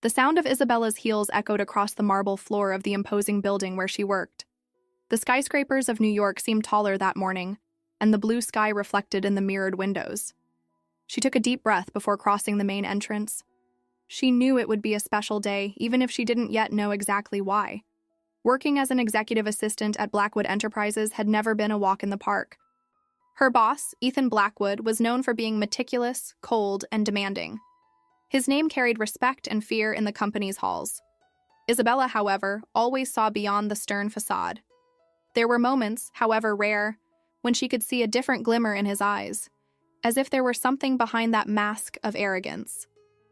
The sound of Isabella's heels echoed across the marble floor of the imposing building where she worked. The skyscrapers of New York seemed taller that morning, and the blue sky reflected in the mirrored windows. She took a deep breath before crossing the main entrance. She knew it would be a special day, even if she didn't yet know exactly why. Working as an executive assistant at Blackwood Enterprises had never been a walk in the park. Her boss, Ethan Blackwood, was known for being meticulous, cold, and demanding. His name carried respect and fear in the company's halls. Isabella, however, always saw beyond the stern facade. There were moments, however rare, when she could see a different glimmer in his eyes, as if there were something behind that mask of arrogance.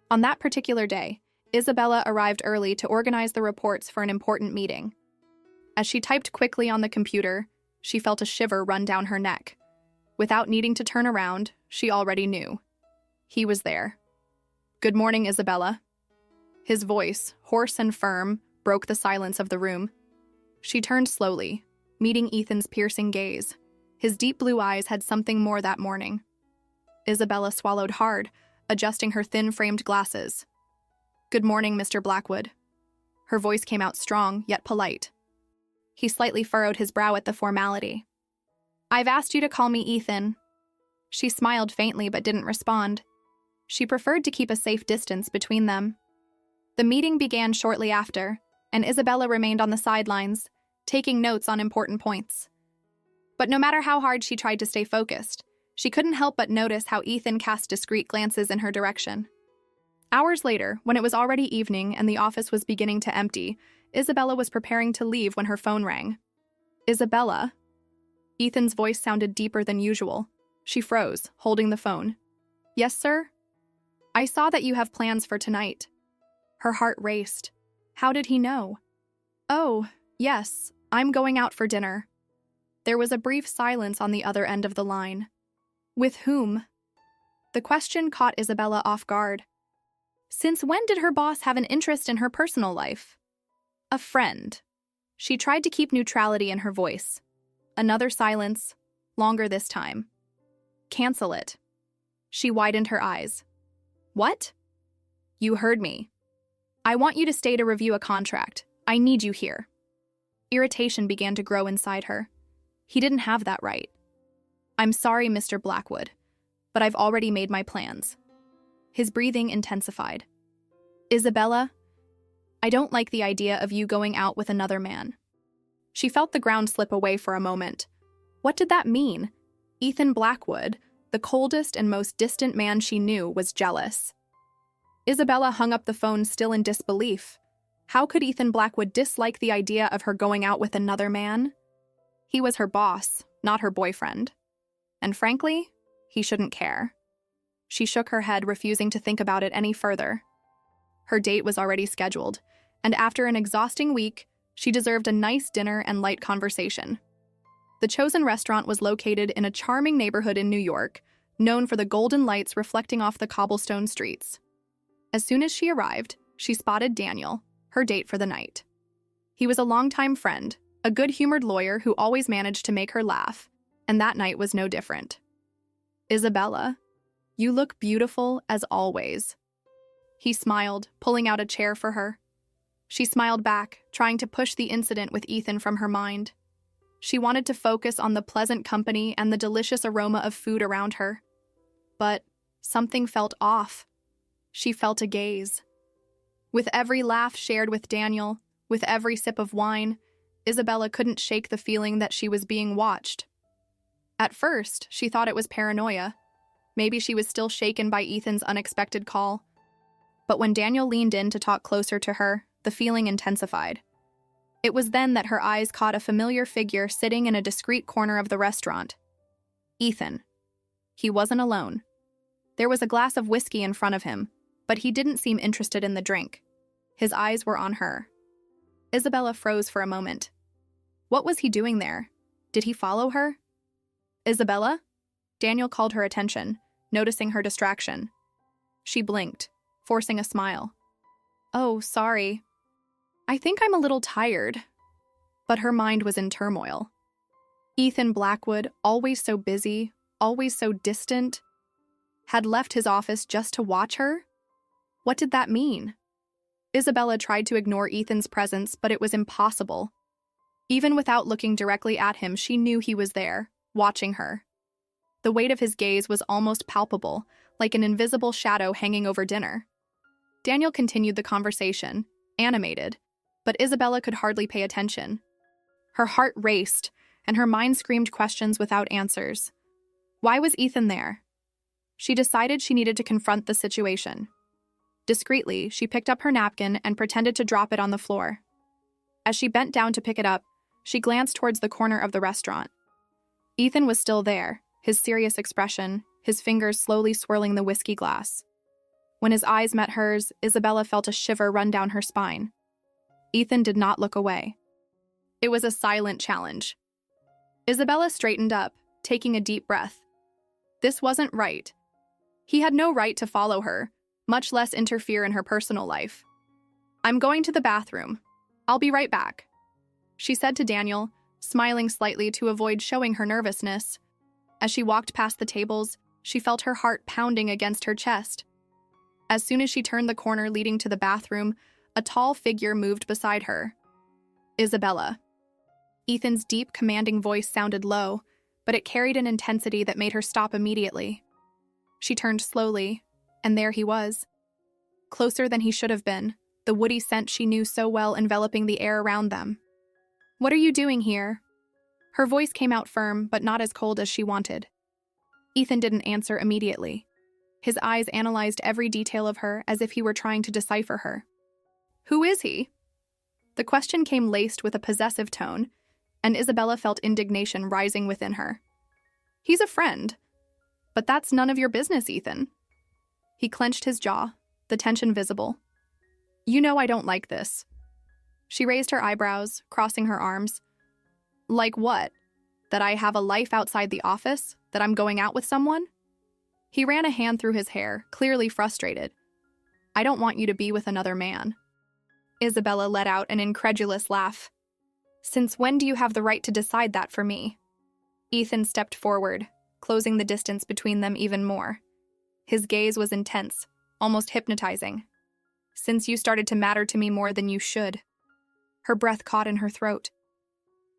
On that particular day, Isabella arrived early to organize the reports for an important meeting. As she typed quickly on the computer, she felt a shiver run down her neck. Without needing to turn around, she already knew. He was there. "Good morning, Isabella." His voice, hoarse and firm, broke the silence of the room. She turned slowly, meeting Ethan's piercing gaze. His deep blue eyes had something more that morning. Isabella swallowed hard, adjusting her thin-framed glasses. "Good morning, Mr. Blackwood." Her voice came out strong, yet polite. He slightly furrowed his brow at the formality. "I've asked you to call me Ethan." She smiled faintly but didn't respond. She preferred to keep a safe distance between them. The meeting began shortly after, and Isabella remained on the sidelines, taking notes on important points. But no matter how hard she tried to stay focused, she couldn't help but notice how Ethan cast discreet glances in her direction. Hours later, when it was already evening and the office was beginning to empty, Isabella was preparing to leave when her phone rang. "Isabella?" Ethan's voice sounded deeper than usual. She froze, holding the phone. "Yes, sir?" "I saw that you have plans for tonight." Her heart raced. How did he know? "Oh, yes, I'm going out for dinner." There was a brief silence on the other end of the line. "With whom?" The question caught Isabella off guard. Since when did her boss have an interest in her personal life? "A friend." She tried to keep neutrality in her voice. Another silence, longer this time. "Cancel it." She widened her eyes. "What?" "You heard me. I want you to stay to review a contract. I need you here." Irritation began to grow inside her. He didn't have that right. "I'm sorry, Mr. Blackwood, but I've already made my plans." His breathing intensified. "Isabella, I don't like the idea of you going out with another man." She felt the ground slip away for a moment. What did that mean? Ethan Blackwood, the coldest and most distant man she knew, was jealous. Isabella hung up the phone, still in disbelief. How could Ethan Blackwood dislike the idea of her going out with another man? He was her boss, not her boyfriend. And frankly, he shouldn't care. She shook her head, refusing to think about it any further. Her date was already scheduled, and after an exhausting week, she deserved a nice dinner and light conversation. The chosen restaurant was located in a charming neighborhood in New York, known for the golden lights reflecting off the cobblestone streets. As soon as she arrived, she spotted Daniel, her date for the night. He was a longtime friend, a good-humored lawyer who always managed to make her laugh, and that night was no different. "Isabella, you look beautiful as always." He smiled, pulling out a chair for her. She smiled back, trying to push the incident with Ethan from her mind. She wanted to focus on the pleasant company and the delicious aroma of food around her. But something felt off. She felt a gaze. With every laugh shared with Daniel, with every sip of wine, Isabella couldn't shake the feeling that she was being watched. At first, she thought it was paranoia. Maybe she was still shaken by Ethan's unexpected call. But when Daniel leaned in to talk closer to her, the feeling intensified. It was then that her eyes caught a familiar figure sitting in a discreet corner of the restaurant. Ethan. He wasn't alone. There was a glass of whiskey in front of him, but he didn't seem interested in the drink. His eyes were on her. Isabella froze for a moment. What was he doing there? Did he follow her? "Isabella?" Daniel called her attention, noticing her distraction. She blinked, forcing a smile. "Oh, sorry. I think I'm a little tired." But her mind was in turmoil. Ethan Blackwood, always so busy, always so distant, had left his office just to watch her? What did that mean? Isabella tried to ignore Ethan's presence, but it was impossible. Even without looking directly at him, she knew he was there, watching her. The weight of his gaze was almost palpable, like an invisible shadow hanging over dinner. Daniel continued the conversation, animated, but Isabella could hardly pay attention. Her heart raced, and her mind screamed questions without answers. Why was Ethan there? She decided she needed to confront the situation. Discreetly, she picked up her napkin and pretended to drop it on the floor. As she bent down to pick it up, she glanced towards the corner of the restaurant. Ethan was still there, his serious expression, his fingers slowly swirling the whiskey glass. When his eyes met hers, Isabella felt a shiver run down her spine. Ethan did not look away. It was a silent challenge. Isabella straightened up, taking a deep breath. This wasn't right. He had no right to follow her, much less interfere in her personal life. I'm going to the bathroom. I'll be right back, she said to Daniel, smiling slightly to avoid showing her nervousness. As she walked past the tables, she felt her heart pounding against her chest. As soon as she turned the corner leading to the bathroom, a tall figure moved beside her. Isabella. Ethan's deep, commanding voice sounded low, but it carried an intensity that made her stop immediately. She turned slowly, and there he was. Closer than he should have been, the woody scent she knew so well enveloping the air around them. What are you doing here? Her voice came out firm, but not as cold as she wanted. Ethan didn't answer immediately. His eyes analyzed every detail of her as if he were trying to decipher her. Who is he? The question came laced with a possessive tone, and Isabella felt indignation rising within her. He's a friend. But that's none of your business, Ethan. He clenched his jaw, the tension visible. You know I don't like this. She raised her eyebrows, crossing her arms. Like what? That I have a life outside the office? That I'm going out with someone? He ran a hand through his hair, clearly frustrated. I don't want you to be with another man. Isabella let out an incredulous laugh. Since when do you have the right to decide that for me? Ethan stepped forward, closing the distance between them even more. His gaze was intense, almost hypnotizing. Since you started to matter to me more than you should. Her breath caught in her throat.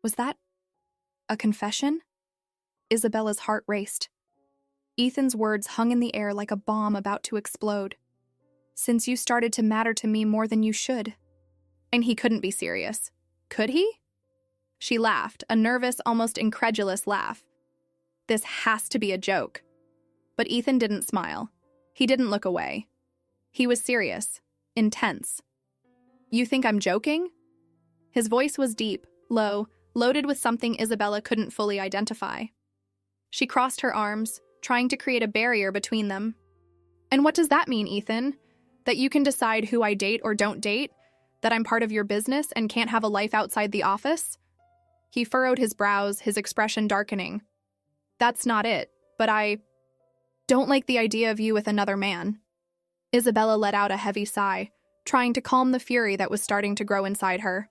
Was that a confession? Isabella's heart raced. Ethan's words hung in the air like a bomb about to explode. Since you started to matter to me more than you should. And he couldn't be serious. Could he? She laughed, a nervous, almost incredulous laugh. This has to be a joke. But Ethan didn't smile. He didn't look away. He was serious, intense. You think I'm joking? His voice was deep, low, loaded with something Isabella couldn't fully identify. She crossed her arms, trying to create a barrier between them. And what does that mean, Ethan? That you can decide who I date or don't date? That I'm part of your business and can't have a life outside the office? He furrowed his brows, his expression darkening. That's not it, but I don't like the idea of you with another man. Isabella let out a heavy sigh, trying to calm the fury that was starting to grow inside her.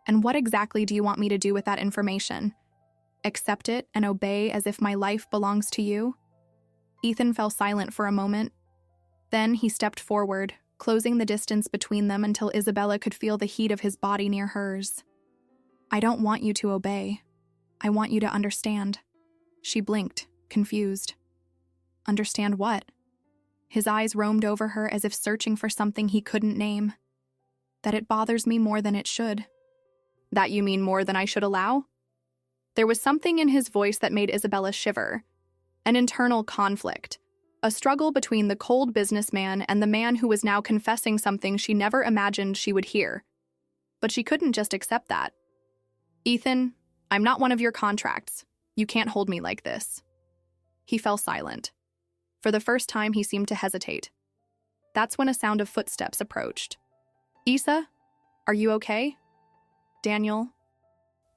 And what exactly do you want me to do with that information? Accept it and obey as if my life belongs to you? Ethan fell silent for a moment. Then he stepped forward, closing the distance between them until Isabella could feel the heat of his body near hers. I don't want you to obey. I want you to understand. She blinked, confused. Understand what? His eyes roamed over her as if searching for something he couldn't name. That it bothers me more than it should. That you mean more than I should allow? There was something in his voice that made Isabella shiver. An internal conflict. A struggle between the cold businessman and the man who was now confessing something she never imagined she would hear. But she couldn't just accept that. Ethan, I'm not one of your contracts. You can't hold me like this. He fell silent. For the first time, he seemed to hesitate. That's when a sound of footsteps approached. Isa, are you okay? Daniel?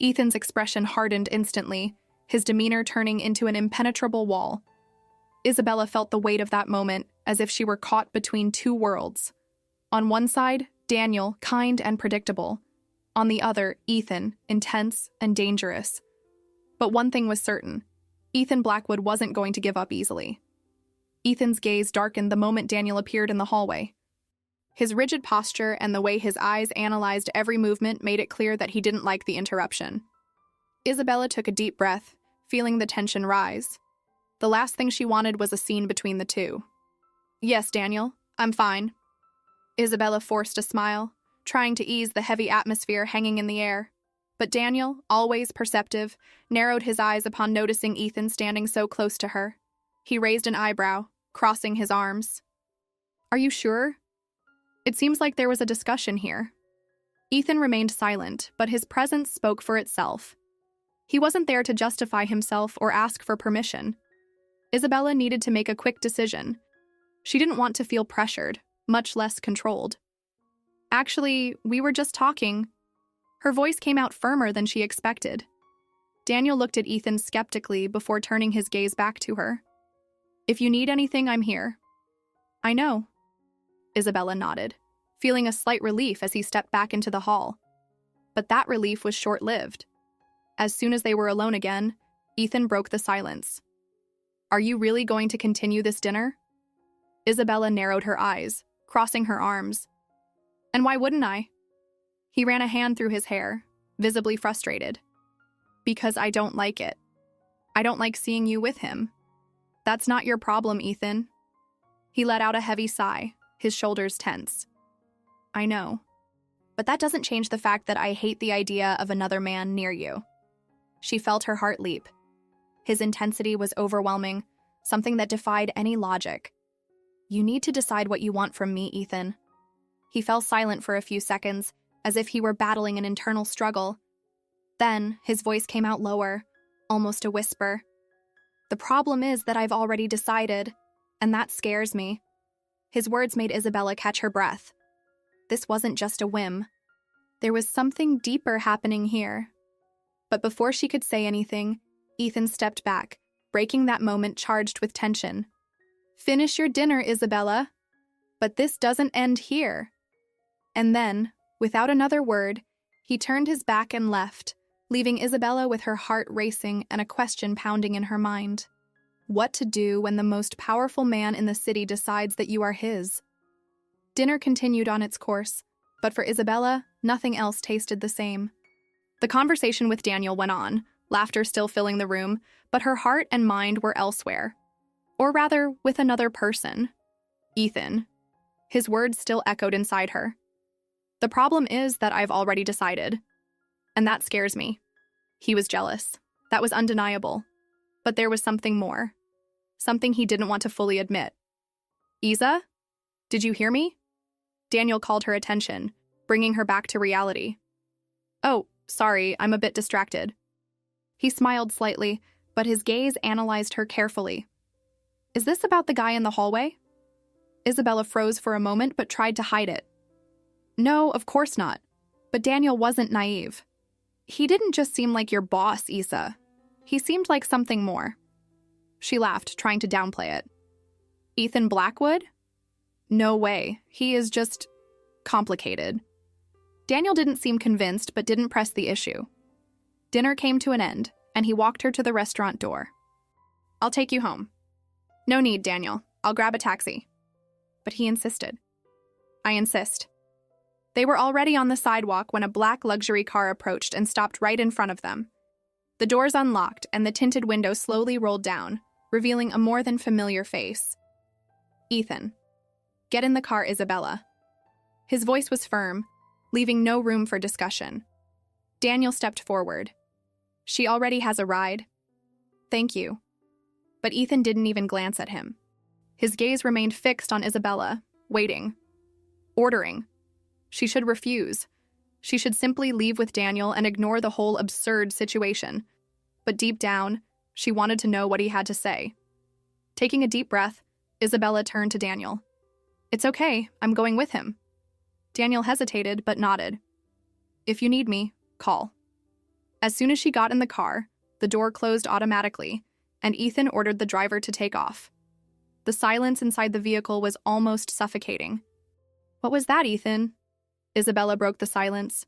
Ethan's expression hardened instantly, his demeanor turning into an impenetrable wall. Isabella felt the weight of that moment as if she were caught between two worlds. On one side, Daniel, kind and predictable. On the other, Ethan, intense and dangerous. But one thing was certain. Ethan Blackwood wasn't going to give up easily. Ethan's gaze darkened the moment Daniel appeared in the hallway. His rigid posture and the way his eyes analyzed every movement made it clear that he didn't like the interruption. Isabella took a deep breath, feeling the tension rise. The last thing she wanted was a scene between the two. "Yes, Daniel, I'm fine." Isabella forced a smile, trying to ease the heavy atmosphere hanging in the air. But Daniel, always perceptive, narrowed his eyes upon noticing Ethan standing so close to her. He raised an eyebrow, crossing his arms. "Are you sure? It seems like there was a discussion here." Ethan remained silent, but his presence spoke for itself. He wasn't there to justify himself or ask for permission. Isabella needed to make a quick decision. She didn't want to feel pressured, much less controlled. "Actually, we were just talking." Her voice came out firmer than she expected. Daniel looked at Ethan skeptically before turning his gaze back to her. "If you need anything, I'm here." "I know." Isabella nodded, feeling a slight relief as he stepped back into the hall. But that relief was short-lived. As soon as they were alone again, Ethan broke the silence. "Are you really going to continue this dinner?" Isabella narrowed her eyes, crossing her arms. "And why wouldn't I?" He ran a hand through his hair, visibly frustrated. "Because I don't like it. I don't like seeing you with him." "That's not your problem, Ethan." He let out a heavy sigh, his shoulders tense. "I know. But that doesn't change the fact that I hate the idea of another man near you." She felt her heart leap. His intensity was overwhelming, something that defied any logic. "You need to decide what you want from me, Ethan." He fell silent for a few seconds, as if he were battling an internal struggle. Then, his voice came out lower, almost a whisper. "The problem is that I've already decided, and that scares me." His words made Isabella catch her breath. This wasn't just a whim. There was something deeper happening here. But before she could say anything, Ethan stepped back, breaking that moment charged with tension. "Finish your dinner, Isabella. But this doesn't end here." And then, without another word, he turned his back and left, leaving Isabella with her heart racing and a question pounding in her mind. What to do when the most powerful man in the city decides that you are his? Dinner continued on its course, but for Isabella, nothing else tasted the same. The conversation with Daniel went on, laughter still filling the room, but her heart and mind were elsewhere. Or rather, with another person. Ethan. His words still echoed inside her. "The problem is that I've already decided. And that scares me." He was jealous. That was undeniable. But there was something more. Something he didn't want to fully admit. "Isa? Did you hear me?" Daniel called her attention, bringing her back to reality. "Oh, sorry, I'm a bit distracted." He smiled slightly, but his gaze analyzed her carefully. "Is this about the guy in the hallway?" Isabella froze for a moment but tried to hide it. "No, of course not." But Daniel wasn't naive. "He didn't just seem like your boss, Isa. He seemed like something more." She laughed, trying to downplay it. "Ethan Blackwood? No way. He is just complicated." Daniel didn't seem convinced but didn't press the issue. Dinner came to an end, and he walked her to the restaurant door. "I'll take you home." "No need, Daniel. I'll grab a taxi." But he insisted. "I insist." They were already on the sidewalk when a black luxury car approached and stopped right in front of them. The doors unlocked and the tinted window slowly rolled down, revealing a more than familiar face. "Ethan. Get in the car, Isabella." His voice was firm, leaving no room for discussion. Daniel stepped forward. "She already has a ride." "Thank you." But Ethan didn't even glance at him. His gaze remained fixed on Isabella, waiting. Ordering. She should refuse. She should simply leave with Daniel and ignore the whole absurd situation. But deep down, she wanted to know what he had to say. Taking a deep breath, Isabella turned to Daniel. "It's okay, I'm going with him." Daniel hesitated but nodded. "If you need me, call." As soon as she got in the car, the door closed automatically, and Ethan ordered the driver to take off. The silence inside the vehicle was almost suffocating. "What was that, Ethan?" Isabella broke the silence.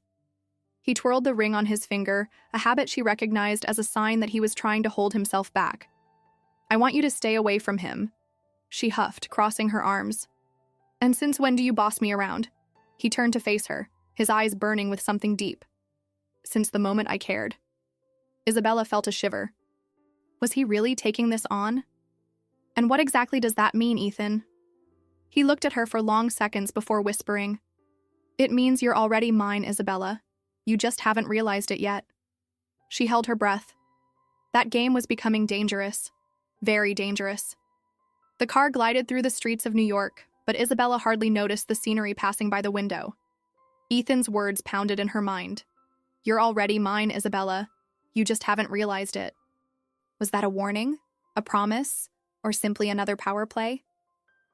He twirled the ring on his finger, a habit she recognized as a sign that he was trying to hold himself back. "I want you to stay away from him," she huffed, crossing her arms. And since when do you boss me around? He turned to face her, his eyes burning with something deep. Since the moment I cared. Isabella felt a shiver. Was he really taking this on? And what exactly does that mean, Ethan? He looked at her for long seconds before whispering, "It means you're already mine, Isabella. You just haven't realized it yet." She held her breath. That game was becoming dangerous. Very dangerous. The car glided through the streets of New York, but Isabella hardly noticed the scenery passing by the window. Ethan's words pounded in her mind. "You're already mine, Isabella. You just haven't realized it." Was that a warning? A promise? Or simply another power play?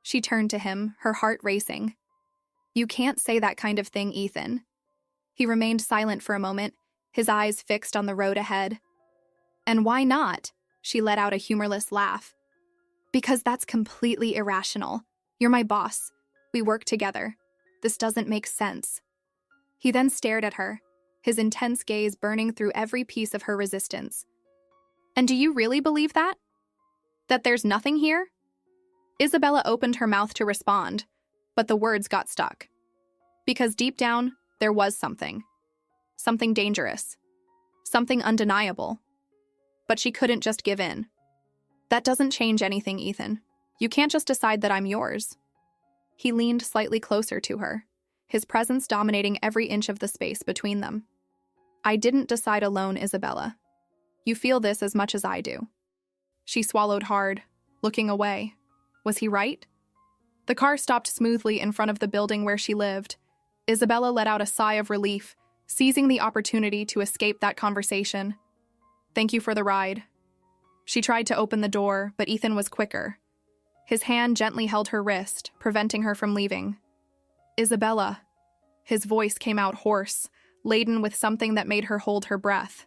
She turned to him, her heart racing. "You can't say that kind of thing, Ethan." He remained silent for a moment, his eyes fixed on the road ahead. "And why not?" She let out a humorless laugh. "Because that's completely irrational. You're my boss. We work together. This doesn't make sense." He then stared at her, his intense gaze burning through every piece of her resistance. "And do you really believe that? That there's nothing here?" Isabella opened her mouth to respond, but the words got stuck. Because deep down, there was something. Something dangerous. Something undeniable. But she couldn't just give in. "That doesn't change anything, Ethan. You can't just decide that I'm yours." He leaned slightly closer to her, his presence dominating every inch of the space between them. "I didn't decide alone, Isabella. You feel this as much as I do." She swallowed hard, looking away. Was he right? The car stopped smoothly in front of the building where she lived. Isabella let out a sigh of relief, seizing the opportunity to escape that conversation. "Thank you for the ride." She tried to open the door, but Ethan was quicker. His hand gently held her wrist, preventing her from leaving. "Isabella." His voice came out hoarse, laden with something that made her hold her breath.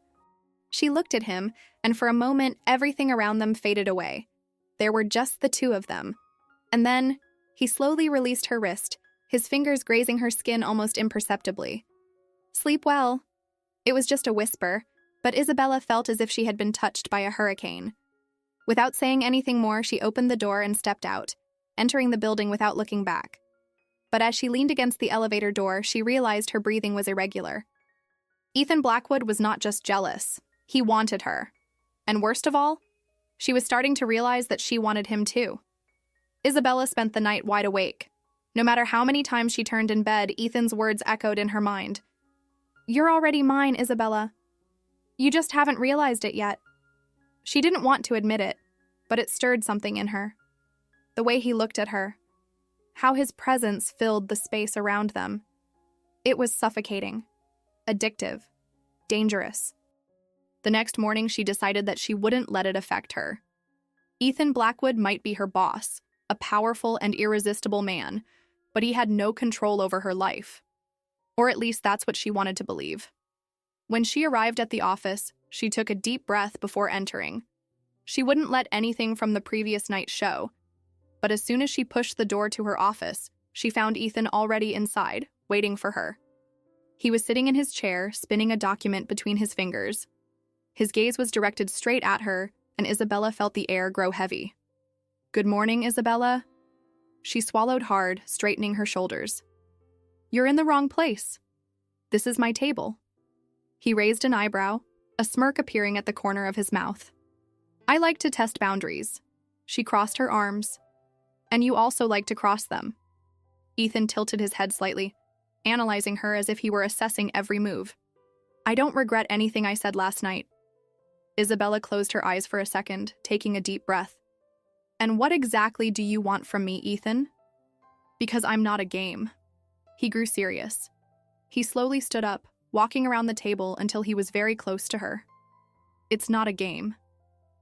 She looked at him, and for a moment, everything around them faded away. There were just the two of them. And then, he slowly released her wrist, his fingers grazing her skin almost imperceptibly. "Sleep well." It was just a whisper, but Isabella felt as if she had been touched by a hurricane. Without saying anything more, she opened the door and stepped out, entering the building without looking back. But as she leaned against the elevator door, she realized her breathing was irregular. Ethan Blackwood was not just jealous. He wanted her. And worst of all, she was starting to realize that she wanted him too. Isabella spent the night wide awake. No matter how many times she turned in bed, Ethan's words echoed in her mind. "You're already mine, Isabella. You just haven't realized it yet." She didn't want to admit it, but it stirred something in her. The way he looked at her. How his presence filled the space around them. It was suffocating. Addictive. Dangerous. The next morning, she decided that she wouldn't let it affect her. Ethan Blackwood might be her boss, a powerful and irresistible man, but he had no control over her life. Or at least that's what she wanted to believe. When she arrived at the office, she took a deep breath before entering. She wouldn't let anything from the previous night show, but as soon as she pushed the door to her office, she found Ethan already inside, waiting for her. He was sitting in his chair, spinning a document between his fingers. His gaze was directed straight at her, and Isabella felt the air grow heavy. "Good morning, Isabella." She swallowed hard, straightening her shoulders. "You're in the wrong place. This is my table." He raised an eyebrow, a smirk appearing at the corner of his mouth. "I like to test boundaries." She crossed her arms. "And you also like to cross them." Ethan tilted his head slightly, analyzing her as if he were assessing every move. "I don't regret anything I said last night." Isabella closed her eyes for a second, taking a deep breath. "And what exactly do you want from me, Ethan?" "Because I'm not a game." He grew serious. He slowly stood up, walking around the table until he was very close to her. "It's not a game,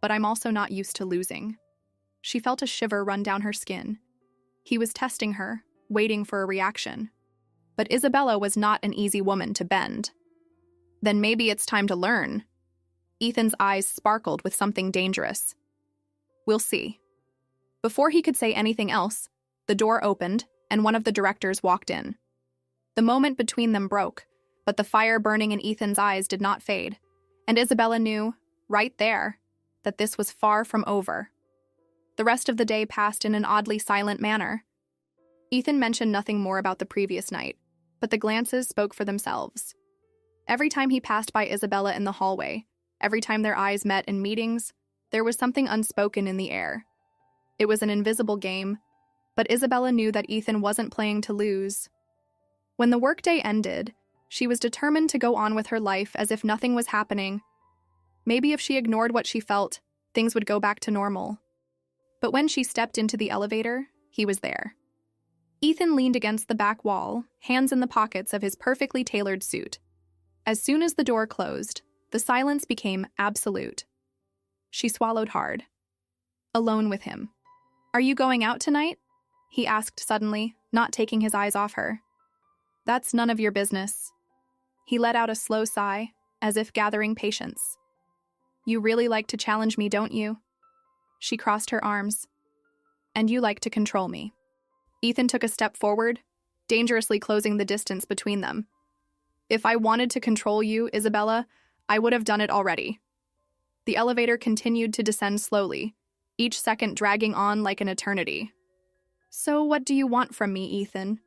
but I'm also not used to losing." She felt a shiver run down her skin. He was testing her, waiting for a reaction. But Isabella was not an easy woman to bend. "Then maybe it's time to learn." Ethan's eyes sparkled with something dangerous. "We'll see." Before he could say anything else, the door opened and one of the directors walked in. The moment between them broke, but the fire burning in Ethan's eyes did not fade, and Isabella knew, right there, that this was far from over. The rest of the day passed in an oddly silent manner. Ethan mentioned nothing more about the previous night, but the glances spoke for themselves. Every time he passed by Isabella in the hallway, every time their eyes met in meetings, there was something unspoken in the air. It was an invisible game, but Isabella knew that Ethan wasn't playing to lose. When the workday ended, she was determined to go on with her life as if nothing was happening. Maybe if she ignored what she felt, things would go back to normal. But when she stepped into the elevator, he was there. Ethan leaned against the back wall, hands in the pockets of his perfectly tailored suit. As soon as the door closed, the silence became absolute. She swallowed hard. Alone with him. "Are you going out tonight?" he asked suddenly, not taking his eyes off her. "That's none of your business." He let out a slow sigh, as if gathering patience. "You really like to challenge me, don't you?" She crossed her arms. "And you like to control me." Ethan took a step forward, dangerously closing the distance between them. "If I wanted to control you, Isabella, I would have done it already." The elevator continued to descend slowly, each second dragging on like an eternity. "So what do you want from me, Ethan?"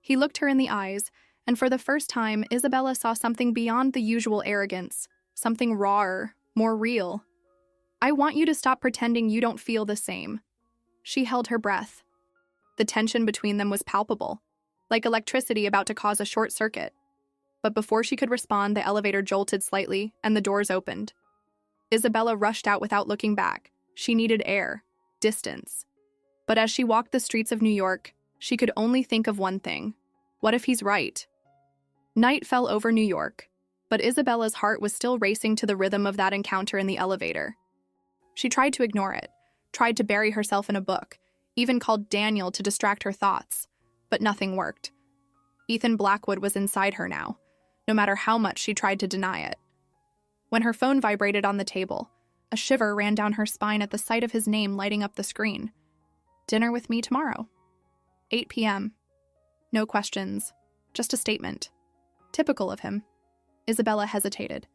He looked her in the eyes, and for the first time, Isabella saw something beyond the usual arrogance, something rawer, more real. "I want you to stop pretending you don't feel the same." She held her breath. The tension between them was palpable, like electricity about to cause a short circuit. But before she could respond, the elevator jolted slightly, and the doors opened. Isabella rushed out without looking back. She needed air, distance. But as she walked the streets of New York, she could only think of one thing. What if he's right? Night fell over New York, but Isabella's heart was still racing to the rhythm of that encounter in the elevator. She tried to ignore it, tried to bury herself in a book, even called Daniel to distract her thoughts, but nothing worked. Ethan Blackwood was inside her now, no matter how much she tried to deny it. When her phone vibrated on the table, a shiver ran down her spine at the sight of his name lighting up the screen. "Dinner with me tomorrow. 8 p.m. No questions, just a statement. Typical of him. Isabella hesitated.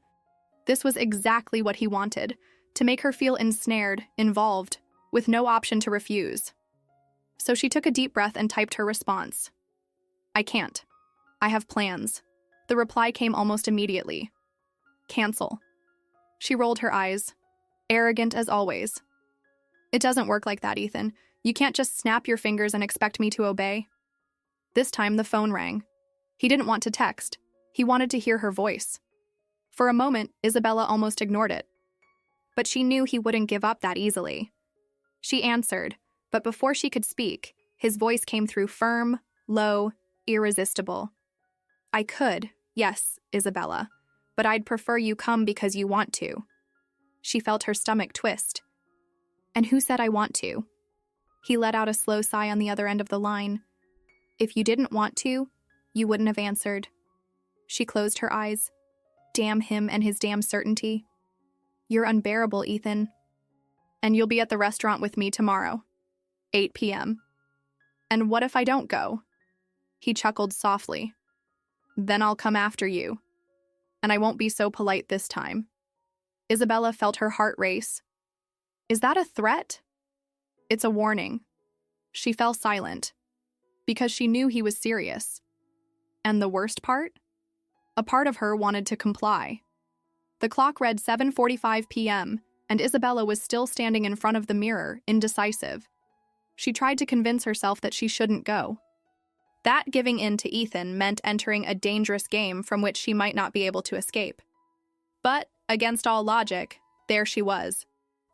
This was exactly what he wanted, to make her feel ensnared, involved, with no option to refuse. So she took a deep breath and typed her response. "I can't. I have plans." The reply came almost immediately. "Cancel." She rolled her eyes, arrogant as always. "It doesn't work like that, Ethan. You can't just snap your fingers and expect me to obey." This time the phone rang. He didn't want to text. He wanted to hear her voice. For a moment, Isabella almost ignored it. But she knew he wouldn't give up that easily. She answered, but before she could speak, his voice came through firm, low, irresistible. "I could, yes, Isabella, but I'd prefer you come because you want to." She felt her stomach twist. "And who said I want to?" He let out a slow sigh on the other end of the line. "If you didn't want to, you wouldn't have answered." She closed her eyes. Damn him and his damn certainty. "You're unbearable, Ethan. And you'll be at the restaurant with me tomorrow. 8 p.m. "And what if I don't go?" He chuckled softly. "Then I'll come after you. And I won't be so polite this time." Isabella felt her heart race. Is that a threat? It's a warning. She fell silent, because she knew he was serious. And the worst part? A part of her wanted to comply. The clock read 7:45 p.m., and Isabella was still standing in front of the mirror, indecisive. She tried to convince herself that she shouldn't go. That giving in to Ethan meant entering a dangerous game from which she might not be able to escape. But, against all logic, there she was,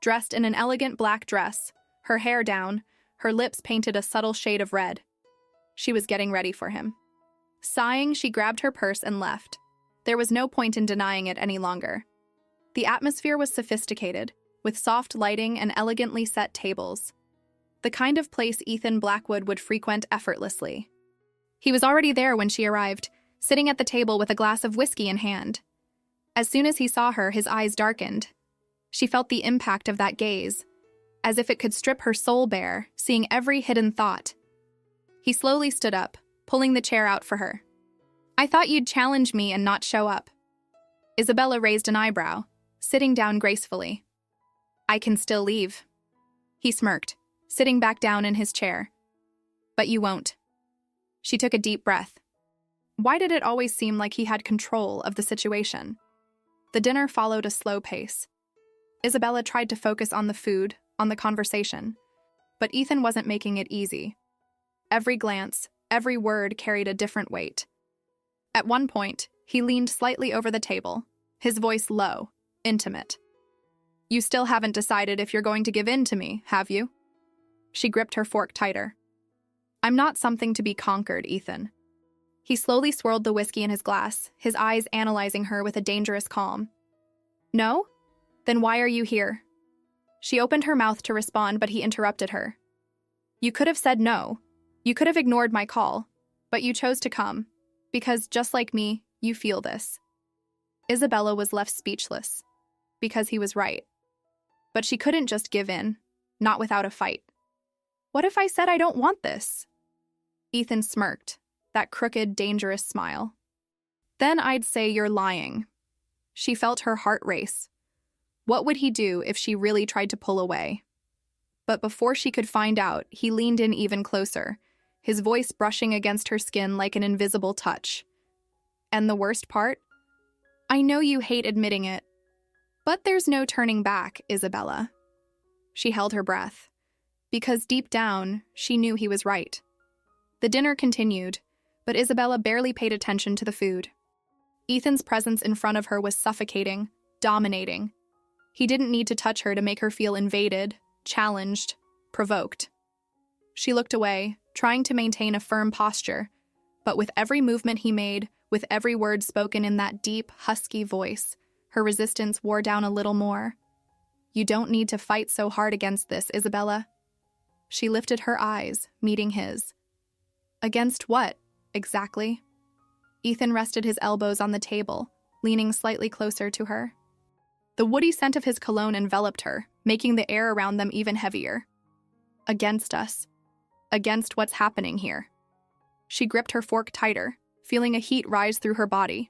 dressed in an elegant black dress, her hair down, her lips painted a subtle shade of red. She was getting ready for him. Sighing, she grabbed her purse and left. There was no point in denying it any longer. The atmosphere was sophisticated, with soft lighting and elegantly set tables. The kind of place Ethan Blackwood would frequent effortlessly. He was already there when she arrived, sitting at the table with a glass of whiskey in hand. As soon as he saw her, his eyes darkened. She felt the impact of that gaze, as if it could strip her soul bare, seeing every hidden thought. He slowly stood up, pulling the chair out for her. "I thought you'd challenge me and not show up." Isabella raised an eyebrow, sitting down gracefully. "I can still leave." He smirked, sitting back down in his chair. "But you won't." She took a deep breath. Why did it always seem like he had control of the situation? The dinner followed a slow pace. Isabella tried to focus on the food, on the conversation, but Ethan wasn't making it easy. Every glance, every word carried a different weight. At one point, he leaned slightly over the table, his voice low, intimate. You still haven't decided if you're going to give in to me, have you? She gripped her fork tighter. I'm not something to be conquered, Ethan. He slowly swirled the whiskey in his glass, his eyes analyzing her with a dangerous calm. No? Then why are you here? She opened her mouth to respond, but he interrupted her. You could have said no. You could have ignored my call, but you chose to come, because just like me, you feel this. Isabella was left speechless, because he was right. But she couldn't just give in, not without a fight. What if I said I don't want this? Ethan smirked, that crooked, dangerous smile. Then I'd say you're lying. She felt her heart race. What would he do if she really tried to pull away? But before she could find out, he leaned in even closer, his voice brushing against her skin like an invisible touch. And the worst part? I know you hate admitting it, but there's no turning back, Isabella. She held her breath, because deep down, she knew he was right. The dinner continued, but Isabella barely paid attention to the food. Ethan's presence in front of her was suffocating, dominating. He didn't need to touch her to make her feel invaded, challenged, provoked. She looked away, trying to maintain a firm posture, but with every movement he made, with every word spoken in that deep, husky voice, her resistance wore down a little more. You don't need to fight so hard against this, Isabella. She lifted her eyes, meeting his. Against what, exactly? Ethan rested his elbows on the table, leaning slightly closer to her. The woody scent of his cologne enveloped her, making the air around them even heavier. Against us. Against what's happening here. She gripped her fork tighter, feeling a heat rise through her body.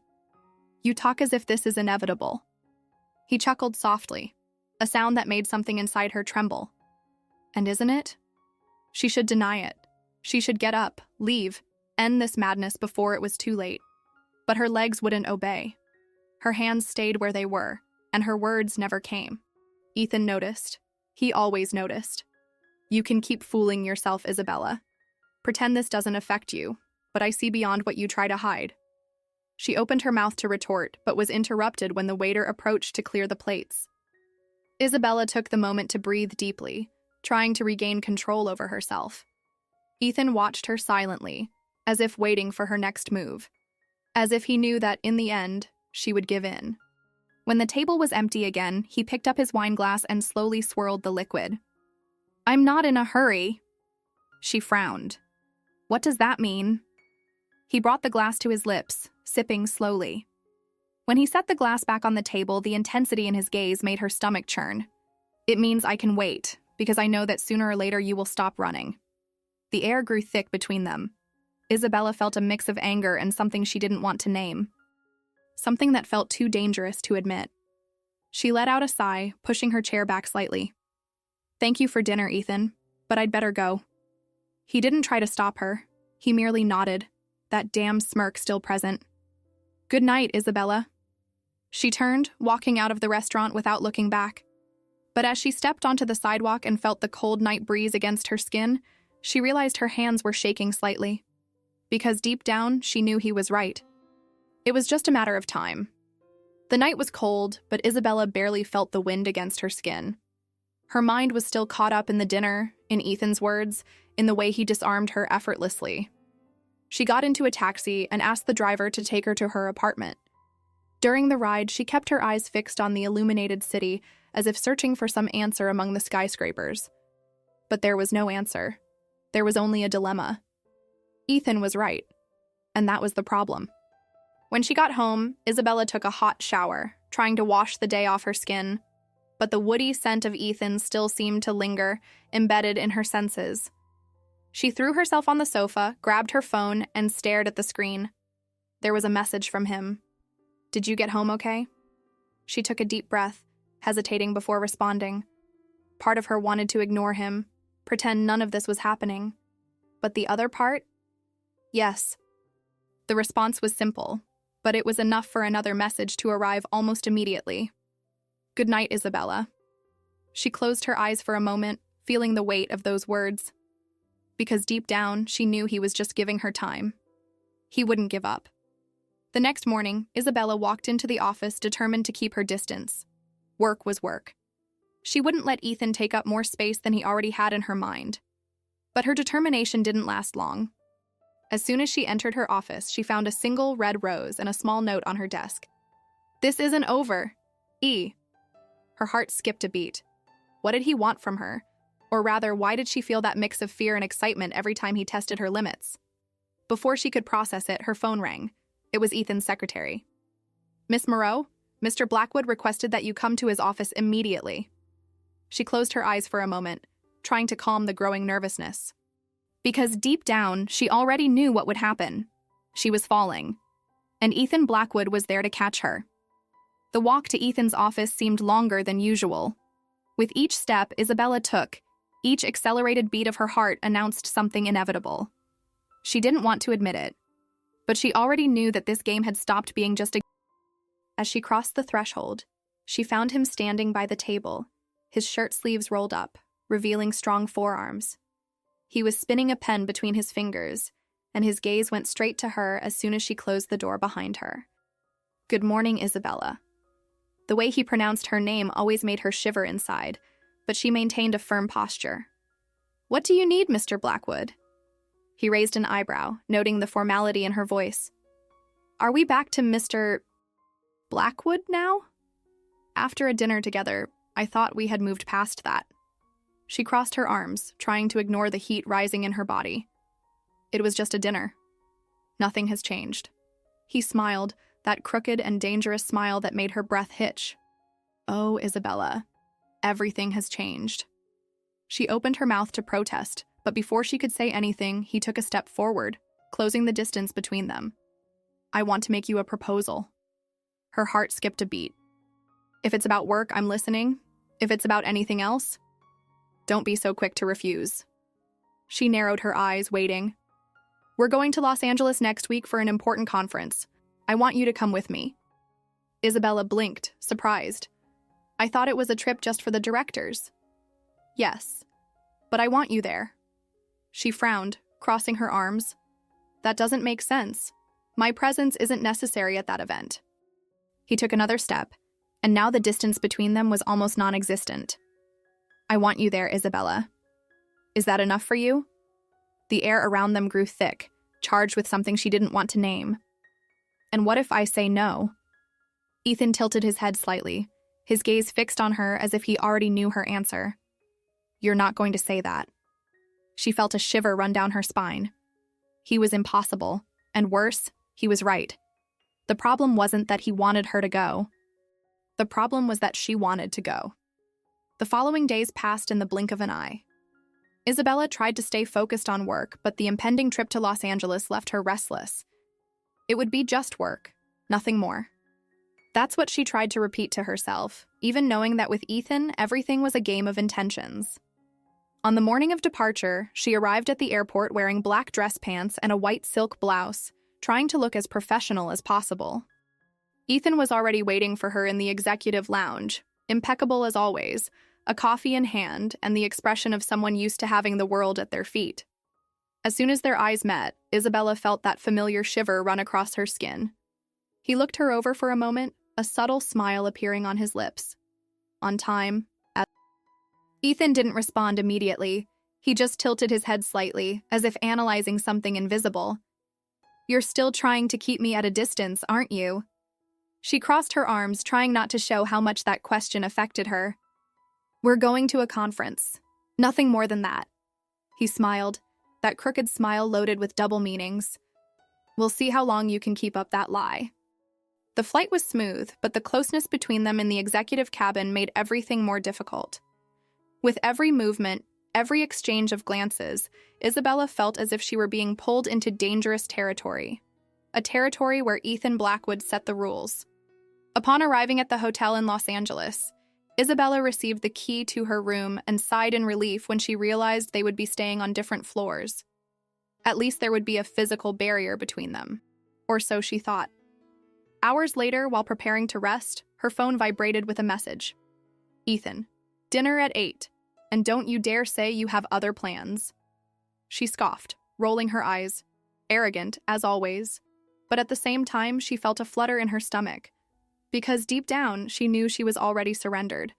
You talk as if this is inevitable. He chuckled softly, a sound that made something inside her tremble. And isn't it? She should deny it. She should get up, leave, end this madness before it was too late. But her legs wouldn't obey. Her hands stayed where they were, and her words never came. Ethan noticed. He always noticed. You can keep fooling yourself, Isabella. Pretend this doesn't affect you, but I see beyond what you try to hide. She opened her mouth to retort, but was interrupted when the waiter approached to clear the plates. Isabella took the moment to breathe deeply, trying to regain control over herself. Ethan watched her silently, as if waiting for her next move, as if he knew that, in the end, she would give in. When the table was empty again, he picked up his wine glass and slowly swirled the liquid. I'm not in a hurry. She frowned. What does that mean? He brought the glass to his lips, sipping slowly. When he set the glass back on the table, the intensity in his gaze made her stomach churn. It means I can wait, because I know that sooner or later you will stop running. The air grew thick between them. Isabella felt a mix of anger and something she didn't want to name. Something that felt too dangerous to admit. She let out a sigh, pushing her chair back slightly. Thank you for dinner, Ethan, but I'd better go. He didn't try to stop her. He merely nodded, that damn smirk still present. Good night, Isabella. She turned, walking out of the restaurant without looking back. But as she stepped onto the sidewalk and felt the cold night breeze against her skin, she realized her hands were shaking slightly. Because deep down, she knew he was right. It was just a matter of time. The night was cold, but Isabella barely felt the wind against her skin. Her mind was still caught up in the dinner, in Ethan's words, in the way he disarmed her effortlessly. She got into a taxi and asked the driver to take her to her apartment. During the ride, she kept her eyes fixed on the illuminated city, as if searching for some answer among the skyscrapers. But there was no answer. There was only a dilemma. Ethan was right, and that was the problem. When she got home, Isabella took a hot shower, trying to wash the day off her skin, but the woody scent of Ethan still seemed to linger, embedded in her senses. She threw herself on the sofa, grabbed her phone, and stared at the screen. There was a message from him. Did you get home okay? She took a deep breath, hesitating before responding. Part of her wanted to ignore him, pretend none of this was happening. But the other part? Yes. The response was simple, but it was enough for another message to arrive almost immediately. Good night, Isabella. She closed her eyes for a moment, feeling the weight of those words. Because deep down, she knew he was just giving her time. He wouldn't give up. The next morning, Isabella walked into the office determined to keep her distance. Work was work. She wouldn't let Ethan take up more space than he already had in her mind. But her determination didn't last long. As soon as she entered her office, she found a single red rose and a small note on her desk. "This isn't over. E." Her heart skipped a beat. What did he want from her? Or rather, why did she feel that mix of fear and excitement every time he tested her limits? Before she could process it, her phone rang. It was Ethan's secretary. "Miss Moreau, Mr. Blackwood requested that you come to his office immediately." She closed her eyes for a moment, trying to calm the growing nervousness. Because deep down, she already knew what would happen. She was falling. And Ethan Blackwood was there to catch her. The walk to Ethan's office seemed longer than usual. With each step Isabella took, each accelerated beat of her heart announced something inevitable. She didn't want to admit it, but she already knew that this game had stopped being just a... As she crossed the threshold, she found him standing by the table, his shirt sleeves rolled up, revealing strong forearms. He was spinning a pen between his fingers, and his gaze went straight to her as soon as she closed the door behind her. "Good morning, Isabella." The way he pronounced her name always made her shiver inside, but she maintained a firm posture. "What do you need, Mr. Blackwood?" He raised an eyebrow, noting the formality in her voice. "Are we back to Mr. Blackwood now?" After a dinner together, I thought we had moved past that. She crossed her arms, trying to ignore the heat rising in her body. It was just a dinner. Nothing has changed. He smiled, that crooked and dangerous smile that made her breath hitch. "Oh, Isabella, everything has changed." She opened her mouth to protest, but before she could say anything, he took a step forward, closing the distance between them. "I want to make you a proposal." Her heart skipped a beat. "If it's about work, I'm listening. If it's about anything else, don't be so quick to refuse." She narrowed her eyes, waiting. "We're going to Los Angeles next week for an important conference. I want you to come with me." Isabella blinked, surprised. "I thought it was a trip just for the directors." "Yes, but I want you there." She frowned, crossing her arms. "That doesn't make sense. My presence isn't necessary at that event." He took another step, and now the distance between them was almost non-existent. "I want you there, Isabella. Is that enough for you?" The air around them grew thick, charged with something she didn't want to name. "And what if I say no?" Ethan tilted his head slightly, his gaze fixed on her as if he already knew her answer. "You're not going to say that." She felt a shiver run down her spine. He was impossible, and worse, he was right. The problem wasn't that he wanted her to go. The problem was that she wanted to go. The following days passed in the blink of an eye. Isabella tried to stay focused on work, but the impending trip to Los Angeles left her restless. It would be just work, nothing more. That's what she tried to repeat to herself, even knowing that with Ethan, everything was a game of intentions. On the morning of departure, she arrived at the airport wearing black dress pants and a white silk blouse, trying to look as professional as possible. Ethan was already waiting for her in the executive lounge, impeccable as always, a coffee in hand and the expression of someone used to having the world at their feet. As soon as their eyes met, Isabella felt that familiar shiver run across her skin. He looked her over for a moment, a subtle smile appearing on his lips. On time, Ethan didn't respond immediately. He just tilted his head slightly, as if analyzing something invisible. "You're still trying to keep me at a distance, aren't you?" She crossed her arms, trying not to show how much that question affected her. "We're going to a conference. Nothing more than that." He smiled, that crooked smile loaded with double meanings. "We'll see how long you can keep up that lie." The flight was smooth, but the closeness between them in the executive cabin made everything more difficult. With every movement, every exchange of glances, Isabella felt as if she were being pulled into dangerous territory. A territory where Ethan Blackwood set the rules. Upon arriving at the hotel in Los Angeles, Isabella received the key to her room and sighed in relief when she realized they would be staying on different floors. At least there would be a physical barrier between them. Or so she thought. Hours later, while preparing to rest, her phone vibrated with a message. Ethan, dinner at 8, and don't you dare say you have other plans. She scoffed, rolling her eyes, arrogant, as always, but at the same time she felt a flutter in her stomach, because deep down she knew she was already surrendered.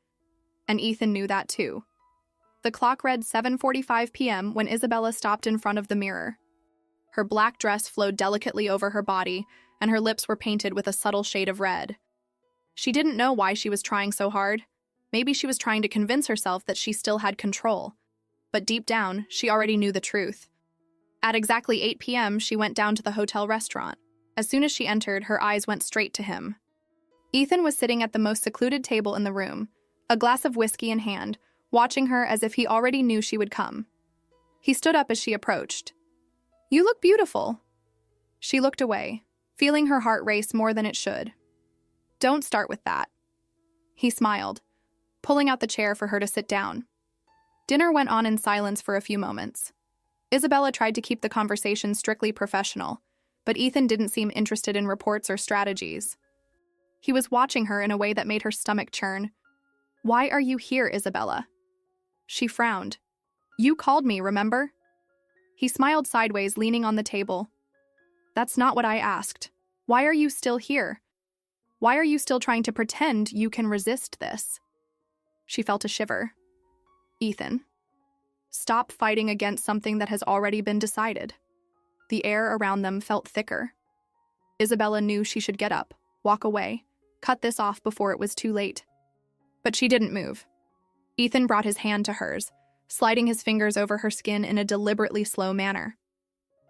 And Ethan knew that too. The clock read 7:45 p.m. when Isabella stopped in front of the mirror. Her black dress flowed delicately over her body, and her lips were painted with a subtle shade of red. She didn't know why she was trying so hard. Maybe she was trying to convince herself that she still had control. But deep down, she already knew the truth. At exactly 8 p.m., she went down to the hotel restaurant. As soon as she entered, her eyes went straight to him. Ethan was sitting at the most secluded table in the room, a glass of whiskey in hand, watching her as if he already knew she would come. He stood up as she approached. "You look beautiful." She looked away, feeling her heart race more than it should. "Don't start with that." He smiled, pulling out the chair for her to sit down. Dinner went on in silence for a few moments. Isabella tried to keep the conversation strictly professional, but Ethan didn't seem interested in reports or strategies. He was watching her in a way that made her stomach churn. "Why are you here, Isabella?" She frowned. "You called me, remember?" He smiled sideways, leaning on the table. "That's not what I asked. Why are you still here? Why are you still trying to pretend you can resist this?" She felt a shiver. "Ethan, stop fighting against something that has already been decided." The air around them felt thicker. Isabella knew she should get up, walk away, cut this off before it was too late. But she didn't move. Ethan brought his hand to hers, sliding his fingers over her skin in a deliberately slow manner.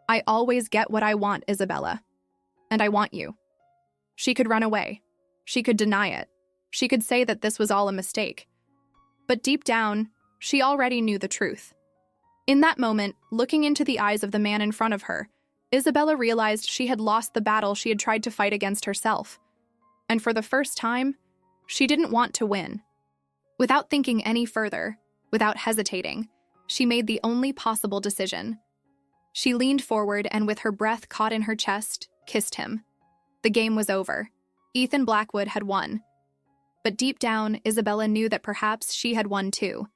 "I always get what I want, Isabella. And I want you." She could run away. She could deny it. She could say that this was all a mistake. But deep down, she already knew the truth. In that moment, looking into the eyes of the man in front of her, Isabella realized she had lost the battle she had tried to fight against herself. And for the first time, she didn't want to win. Without thinking any further, without hesitating, she made the only possible decision. She leaned forward and, with her breath caught in her chest, kissed him. The game was over. Ethan Blackwood had won. But deep down, Isabella knew that perhaps she had won too.